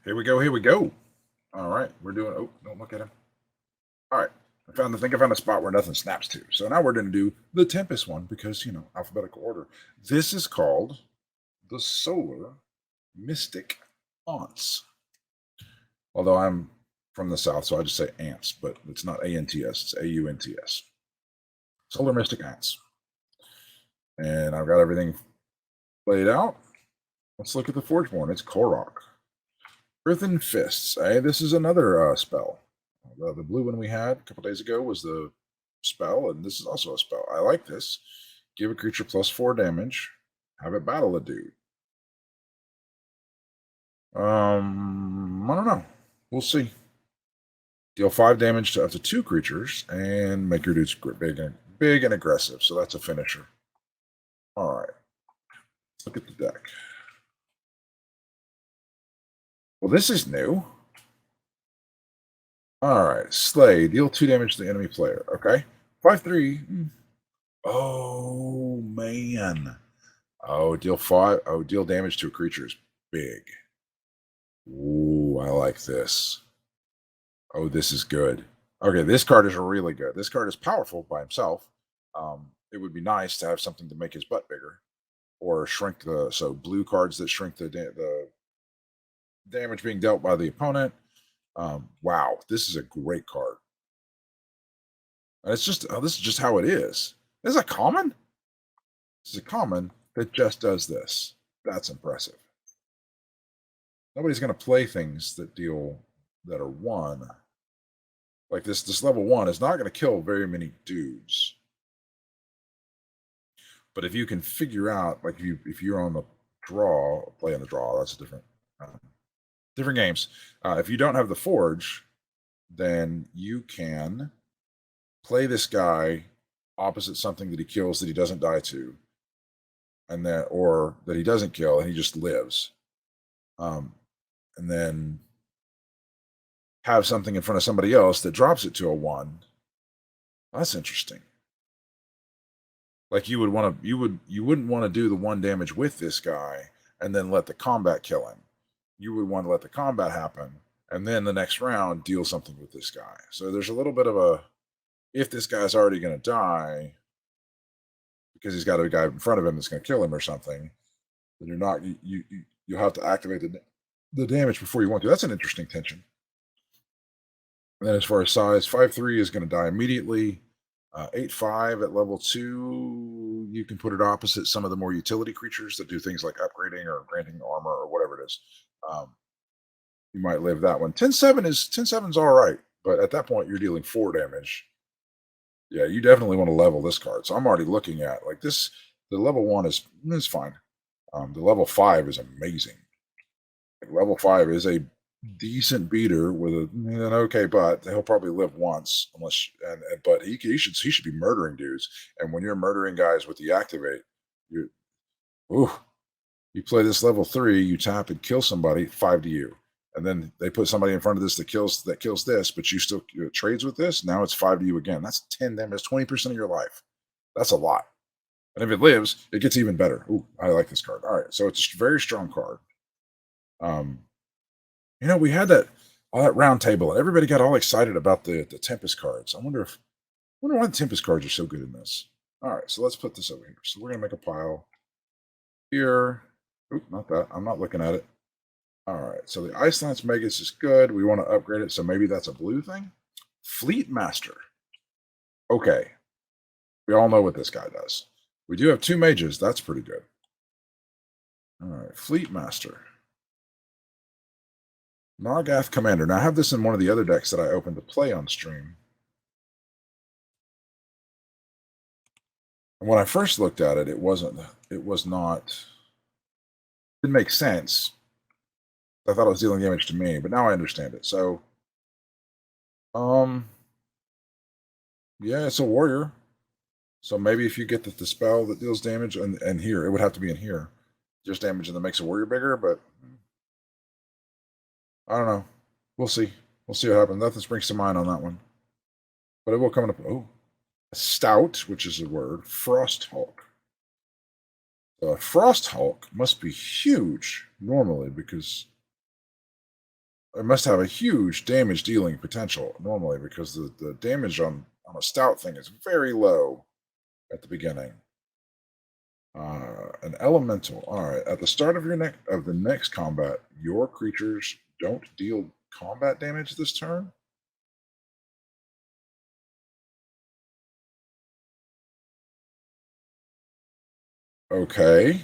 Here we go. Here we go. All right. We're doing. Oh, don't look at him. All right. I think I found a spot where nothing snaps to. So now we're going to do the Tempest one because, alphabetical order. This is called the Solar Mystic Aunts. Although I'm from the South, so I just say ants, but it's not ANTS, it's AUNTS. Solar Mystic Ants. And I've got everything laid out. Let's look at the Forgeborn. It's Korok. Earthen Fists. This is another spell. The blue one we had a couple days ago was the spell, and this is also a spell. I like this. Give a creature +4 damage. Have it battle a dude. I don't know. We'll see. Deal 5 damage to up to 2 creatures, and make your dudes big and aggressive. So that's a finisher. All right. Let's look at the deck. Well, this is new. All right, Slay. Deal 2 damage to the enemy player. Okay. 5/3. Oh man. Oh, deal 5. Oh, deal damage to a creature is big. Ooh, I like this. Oh, this is good. Okay, this card is really good. This card is powerful by himself. It would be nice to have something to make his butt bigger, or shrink the blue cards that shrink the damage being dealt by the opponent. Wow, this is a great card. And it's just this is just how it is. This is a common. This is a common that just does this. That's impressive. Nobody's going to play things that are 1. Like this level 1 is not going to kill very many dudes. But if you can figure out, like if you're on the play on the draw, that's a different games. If you don't have the forge, then you can play this guy opposite something that he kills that he doesn't die to, and or that he doesn't kill and he just lives. And then have something in front of somebody else that drops it to a 1. That's interesting. Like you wouldn't want to do the 1 damage with this guy and then let the combat kill him. You would want to let the combat happen and then the next round deal something with this guy. So there's a little bit of a, if this guy's already going to die because he's got a guy in front of him that's going to kill him or something, then you'll have to activate the damage before you want to. That's an interesting tension. And then as far as size, 5/3 is going to die immediately. 8/5 at level 2, you can put it opposite some of the more utility creatures that do things like upgrading or granting armor or whatever it is. You might live that one. 10/7's all right, but at that point you're dealing 4 damage. Yeah, you definitely want to level this card. So I'm already looking at like this. The level 1 is fine. The level 5 is amazing. Like level 5 is a decent beater with an okay butt. He'll probably live once, unless but he should be murdering dudes. And when you're murdering guys with the activate, you ooh, you play this level 3, you tap and kill somebody, 5 to you. And then they put somebody in front of this that kills this, but you still trades with this. Now it's 5 to you again. That's 10 damage, 20% of your life. That's a lot. And if it lives, it gets even better. Ooh, I like this card. All right, so it's a very strong card. We had all that round table, and everybody got all excited about the Tempest cards. I wonder why the Tempest cards are so good in this. All right, so let's put this over here. So we're gonna make a pile here. Oop, not that. I'm not looking at it. All right, so the Ice Lance Megas is good. We want to upgrade it, so maybe that's a blue thing. Fleet Master. Okay, we all know what this guy does. We do have 2 mages. That's pretty good. All right, Fleet Master. Nargath Commander. Now, I have this in one of the other decks that I opened to play on stream. And when I first looked at it, it was not, didn't make sense. I thought it was dealing damage to me, but now I understand it. So, yeah, it's a warrior. So maybe if you get the spell that deals damage, and here, it would have to be in here, just damage and that makes a warrior bigger, but I don't know. We'll see. We'll see what happens. Nothing springs to mind on that one. But it will come up. Oh, Stout, which is a word. Frost Hulk. Frost Hulk must be huge normally because it must have a huge damage dealing potential normally because the damage on a stout thing is very low at the beginning. An elemental. All right. At the start of the next combat, your creatures don't deal combat damage this turn. Okay.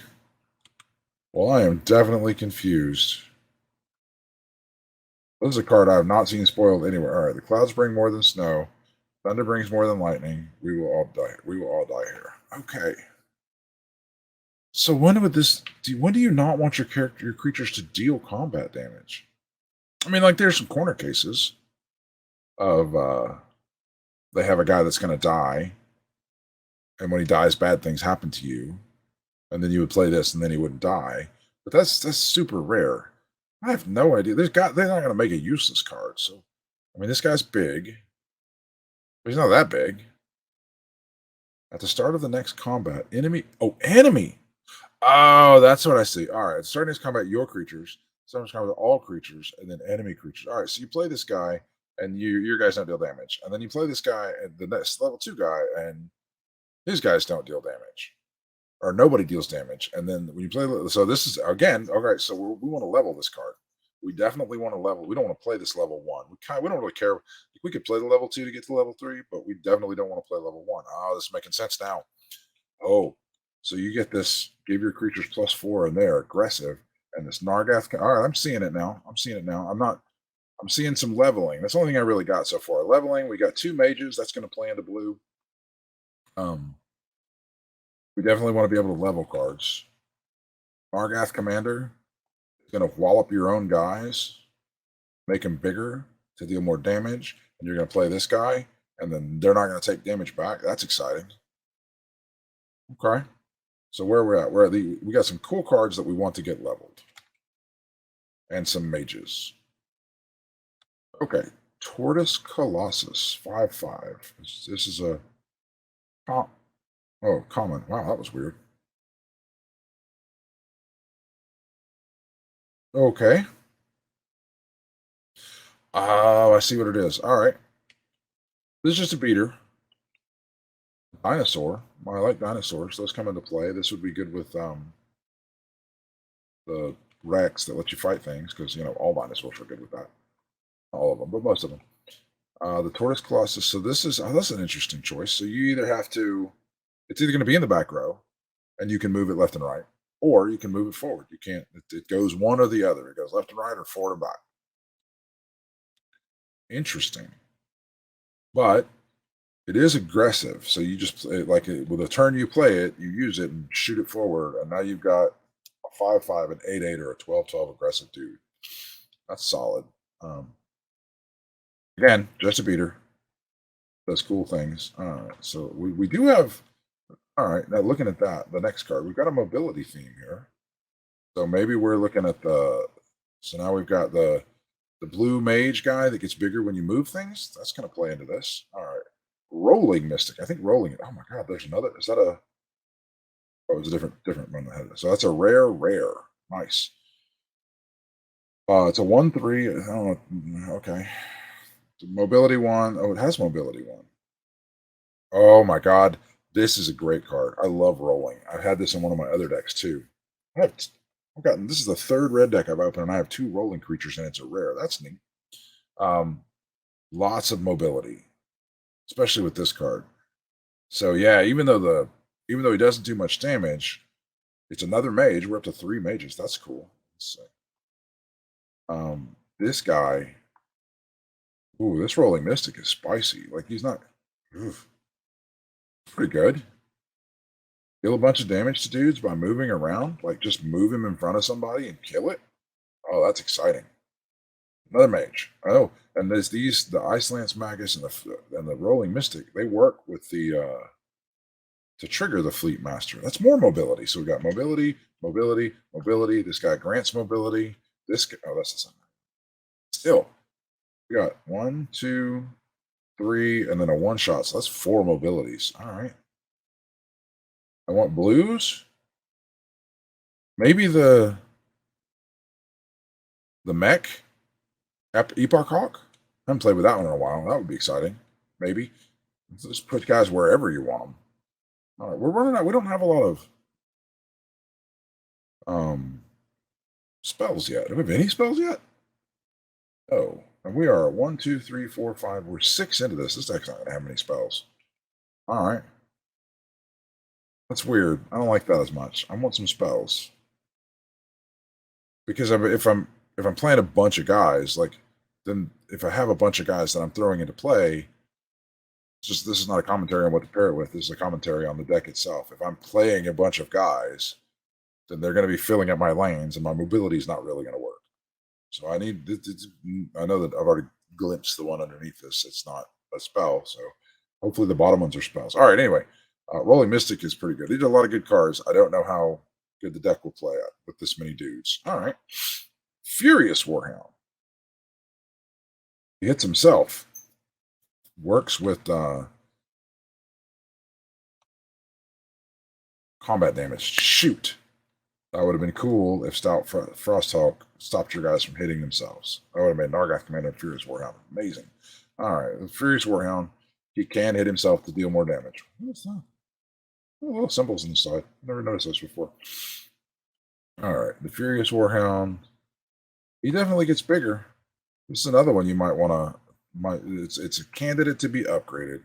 Well, I am definitely confused. This is a card I have not seen spoiled anywhere. All right. The clouds bring more than snow. Thunder brings more than lightning. We will all die. We will all die here. Okay. So when do you not want your creatures to deal combat damage? I mean, like there's some corner cases of they have a guy that's going to die, and when he dies, bad things happen to you, and then you would play this, and then he wouldn't die. But that's super rare. I have no idea. They're not going to make a useless card. So, I mean, this guy's big, but he's not that big. At the start of the next combat, enemy. Oh, that's what I see. All right, starting this combat, your creatures. Starting combat, all creatures, and then enemy creatures. All right, so you play this guy, and your guys don't deal damage, and then you play this guy, and the next level 2 guy, and his guys don't deal damage, or nobody deals damage. And then when you play, so this is again, okay. So we want to level this card. We definitely want to level. We don't want to play this level 1. We don't really care. We could play the level 2 to get to level 3, but we definitely don't want to play level 1. Oh, this is making sense now. Oh, so you get this, give your creatures +4 and they're aggressive. And this Nargath, all right, I'm seeing it now. I'm seeing some leveling. That's the only thing I really got so far. Leveling, we got 2 mages. That's going to play into blue. We definitely want to be able to level cards. Nargath Commander is going to wallop your own guys, make them bigger to deal more damage. And you're going to play this guy, and then they're not going to take damage back. That's exciting. Okay. So where we're at, we got some cool cards that we want to get leveled, and some mages. Okay, Tortoise Colossus 5/5. This is a common. Wow, that was weird. Okay. Oh, I see what it is. All right, this is just a beater. Dinosaur. Well, I like dinosaurs. Those come into play. This would be good with the Rex that lets you fight things because all dinosaurs are good with that. All of them, but most of them. The Tortoise Colossus. So that's an interesting choice. So you either have to, it's either going to be in the back row, and you can move it left and right, or you can move it forward. You can't. It goes one or the other. It goes left and right or forward and back. Interesting, but it is aggressive. So you just with a turn you play it, you use it and shoot it forward, and now you've got a 5/5, an 8/8, or a 12/12 aggressive dude. That's solid. Again, just a beater. Does cool things. All right. So we do have. All right. Now looking at that, the next card, we've got a mobility theme here. So maybe we're looking at the. So now we've got the blue mage guy that gets bigger when you move things. That's going to play into this. All right. Rolling Mystic. I think rolling it. Oh my God. There's another. Is that a? Oh, it's a different one ahead. So that's a rare. Nice. It's a 1/3. I don't know. Okay. Mobility 1. Oh, it has mobility 1. Oh my God. This is a great card. I love rolling. I've had this in one of my other decks too. I have, I've gotten this is the 3rd red deck I've opened, and I have 2 rolling creatures, and it's a rare. That's neat. Um, Lots of mobility, especially with this card. So yeah, even though he doesn't do much damage, it's another mage. We're up to 3 mages. That's cool. This guy. Ooh, this rolling mystic is spicy. Like he's not. Oof, pretty good. Deal a bunch of damage to dudes by moving around. Like just move him in front of somebody and kill it. Oh, that's exciting. Another mage. Oh, and there's the Ice Lance Magus and the Rolling Mystic. They work with the to trigger the Fleet Master. That's more mobility. So we got mobility. This guy grants mobility. This guy, oh, that's the same. Still, we got 1, 2, 3, and then a 1-shot. So that's 4 mobilities. All right. I want blues. Maybe the mech. Epoch Hawk? I haven't played with that one in a while. That would be exciting. Maybe. Just put guys wherever you want them. All right, we're running out. We don't have a lot of um, spells yet. Do we have any spells yet? Oh, and we are 1, 2, 3, 4, 5. We're 6 into this. This deck's not going to have many spells. All right. That's weird. I don't like that as much. I want some spells. Because if I'm playing a bunch of guys, like then if I have a bunch of guys that I'm throwing into play, just this is not a commentary on what to pair it with. This is a commentary on the deck itself. If I'm playing a bunch of guys, then they're going to be filling up my lanes, and my mobility is not really going to work. So I need. I know that I've already glimpsed the one underneath this. It's not a spell, so hopefully the bottom ones are spells. All right. Anyway, Rolling Mystic is pretty good. These are a lot of good cards. I don't know how good the deck will play with this many dudes. All right. Furious Warhound. He hits himself. Works with combat damage. Shoot. That would have been cool if Stout Frosthawk stopped your guys from hitting themselves. That would have made Nargoth Commander and Furious Warhound amazing. All right, the Furious Warhound, he can hit himself to deal more damage. What's that? Oh, little symbols on the side. Never noticed those before. All right, the Furious Warhound, he definitely gets bigger. This is another one you might want to. It's a candidate to be upgraded.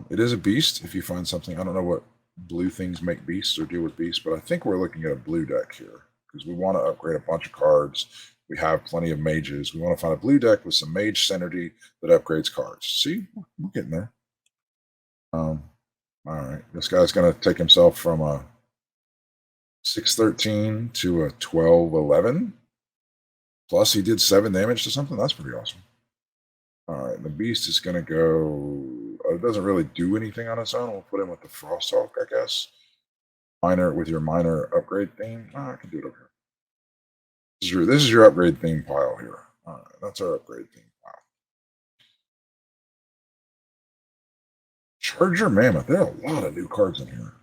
It is a beast if you find something. I don't know what blue things make beasts or deal with beasts, but I think we're looking at a blue deck here because we want to upgrade a bunch of cards. We have plenty of mages. We want to find a blue deck with some mage synergy that upgrades cards. See, we're getting there. All right, this guy's going to take himself from a 613 to a 1211. Plus, he did 7 damage to something. That's pretty awesome. All right, the beast is going to go. It doesn't really do anything on its own. We'll put him with the Frosthawk, I guess. Minor with your minor upgrade theme. I can do it over here. This is your upgrade theme pile here. All right, that's our upgrade theme pile. Charger Mammoth. There are a lot of new cards in here.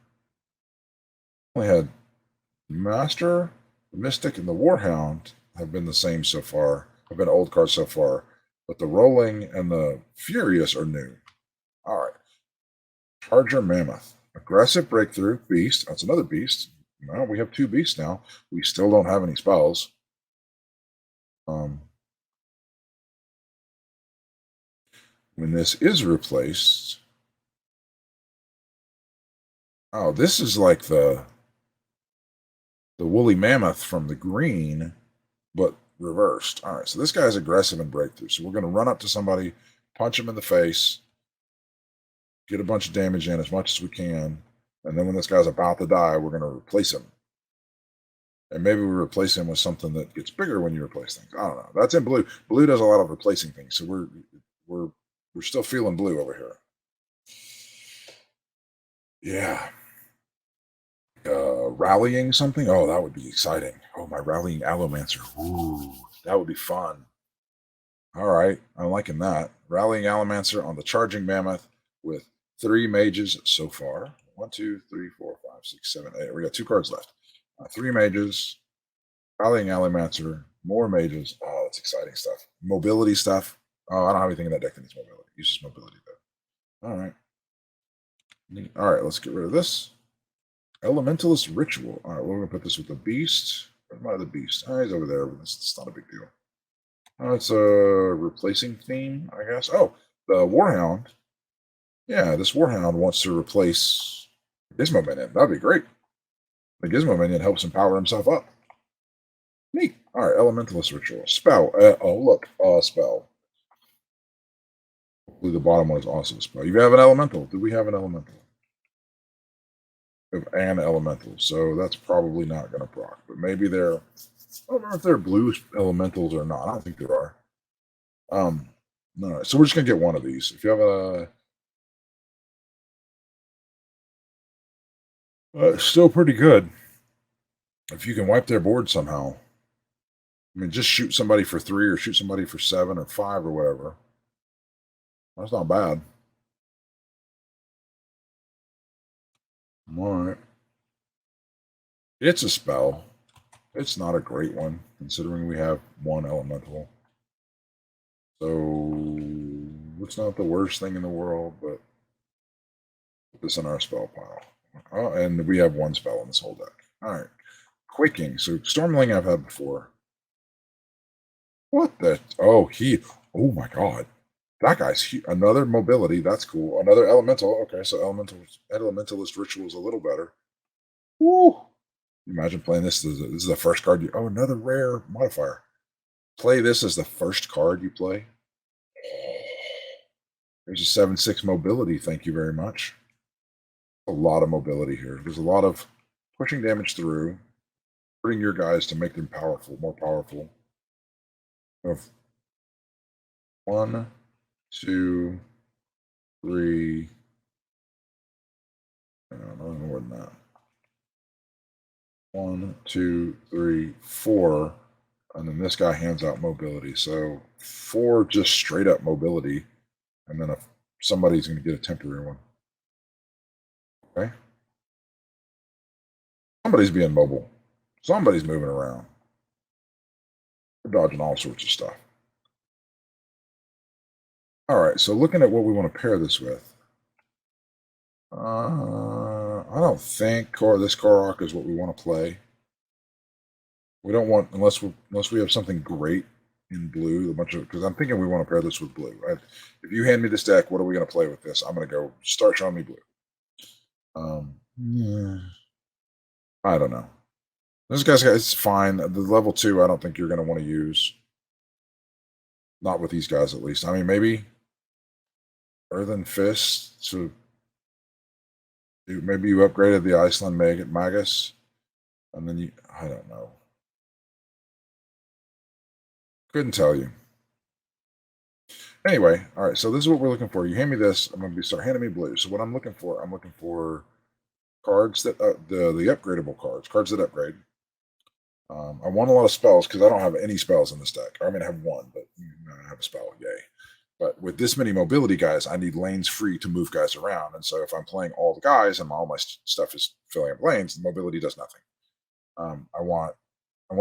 We had Master, the Mystic, and the Warhound have been the same so far. Have been old cards so far, but the Rolling and the Furious are new. All right. Charger Mammoth. Aggressive Breakthrough. Beast. That's another beast. Well, we have 2 beasts now. We still don't have any spells. When this is replaced. Oh, this is like the woolly mammoth from the green, but reversed. All right, so this guy's aggressive and breakthrough. So we're going to run up to somebody, punch him in the face, get a bunch of damage in as much as we can, and then when this guy's about to die, we're going to replace him. And maybe we replace him with something that gets bigger when you replace things. I don't know. That's in blue. Blue does a lot of replacing things, so we're still feeling blue over here. Yeah. Rallying something. Oh, that would be exciting. Oh, my rallying Allomancer. Ooh, that would be fun. All right, I'm liking that. Rallying Allomancer on the Charging Mammoth with 3 mages so far. 1, 2, 3, 4, 5, 6, 7, 8. We got 2 cards left. 3 mages. Rallying Allomancer. More mages. Oh, that's exciting stuff. Mobility stuff. Oh, I don't have anything in that deck that needs mobility. Uses mobility though. All right. All right, let's get rid of this. Elementalist Ritual. All right, we're going to put this with the Beast. Where's the Beast? Oh, he's over there, but it's not a big deal. It's a replacing theme, I guess. Oh, the Warhound. Yeah, this Warhound wants to replace Gizmo Minion. That'd be great. The Gizmo Minion helps him power himself up. Neat. All right, Elementalist Ritual. Spell. Oh, look. Spell. Hopefully the bottom one is also a spell. You have an Elemental. Do we have an Elemental? Of an Elemental. So that's probably not going to proc. But maybe they're... I don't know if they're blue elementals or not. I don't think there are. No. So we're just gonna get one of these. If you have still pretty good. If you can wipe their board somehow. I mean, just shoot somebody for 3 or shoot somebody for 7 or 5 or whatever. That's not bad. All right. It's a spell. It's not a great one, considering we have one elemental. So it's not the worst thing in the world, but put this in our spell pile. Oh, and we have one spell in this whole deck. All right. Quaking. So Stormling I've had before. What the? Oh, oh my god. That guy's another mobility. That's cool. Another elemental. Okay, so elementalist ritual is a little better. Woo! Imagine playing this. This is the first card. Oh, another rare modifier. Play this as the first card you play. There's a 7/6 mobility. Thank you very much. A lot of mobility here. There's a lot of pushing damage through, hurting your guys to make them powerful, more powerful. Of 1, 2, 3. No more than that. 1, 2, 3, 4. And then this guy hands out mobility. So 4 just straight up mobility. And then if somebody's going to get a temporary one. Okay. Somebody's being mobile. Somebody's moving around. We're dodging all sorts of stuff. All right. So looking at what we want to pair this with. I don't think this Korok is what we want to play. We don't want unless we have something great in blue. Because I'm thinking we want to pair this with blue. If you hand me this deck, what are we going to play with this? I'm going to go start showing me blue. Yeah. I don't know. This guy's it's fine. The level 2, I don't think you're going to want to use. Not with these guys, at least. I mean, maybe Earthen Fist. So maybe you upgraded the Iceland Magus, and then I don't know. Couldn't tell you. Anyway, all right. So this is what we're looking for. You hand me this, I'm going to start handing me blue. So what I'm looking for cards that the upgradable cards that upgrade. I want a lot of spells because I don't have any spells in this deck. I'm going to have one, but I have a spell. Yay. But with this many mobility guys, I need lanes free to move guys around. And so if I'm playing all the guys and all my stuff is filling up lanes, the mobility does nothing. I want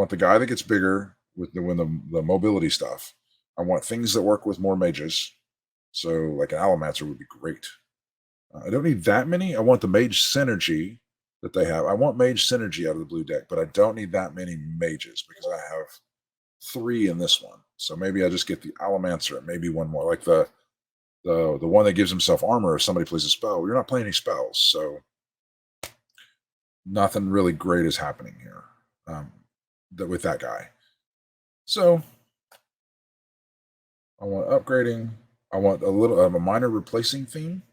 the guy that gets bigger with the mobility stuff. I want things that work with more mages. So like an Allomancer would be great. I don't need that many. I want the mage synergy that they have. I want mage synergy out of the blue deck, but I don't need that many mages because I have 3 in this one. So maybe I just get the Allomancer and maybe one more, like the one that gives himself armor if somebody plays a spell. You're not playing any spells, so nothing really great is happening here with that guy. So I want upgrading. I want a little a minor replacing theme.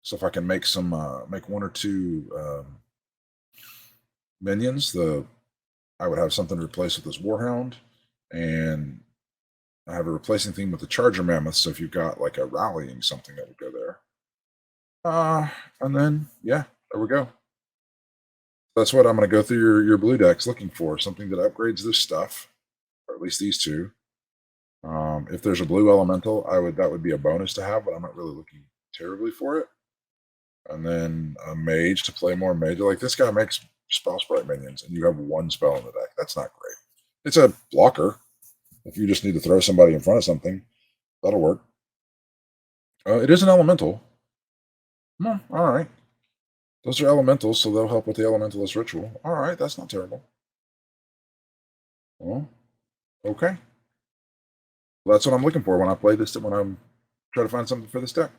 So if I can make some make 1 or 2 minions, I would have something to replace with this Warhound, and I have a replacing theme with the Charger Mammoth. So if you've got like a rallying something, that would go there. And then yeah, there we go. That's what I'm going to go through your blue decks looking for, something that upgrades this stuff, or at least these 2. If there's a blue elemental, that would be a bonus to have, but I'm not really looking terribly for it. And then a mage to play more mage. Like this guy makes spell sprite minions, and you have 1 spell in the deck. That's not great. It's a blocker. If you just need to throw somebody in front of something, that'll work. It is an elemental. All right. Those are elementals, so they'll help with the elementalist ritual. All right, that's not terrible. Well, okay. Well, that's what I'm looking for when I play this. When I'm trying to find something for this deck.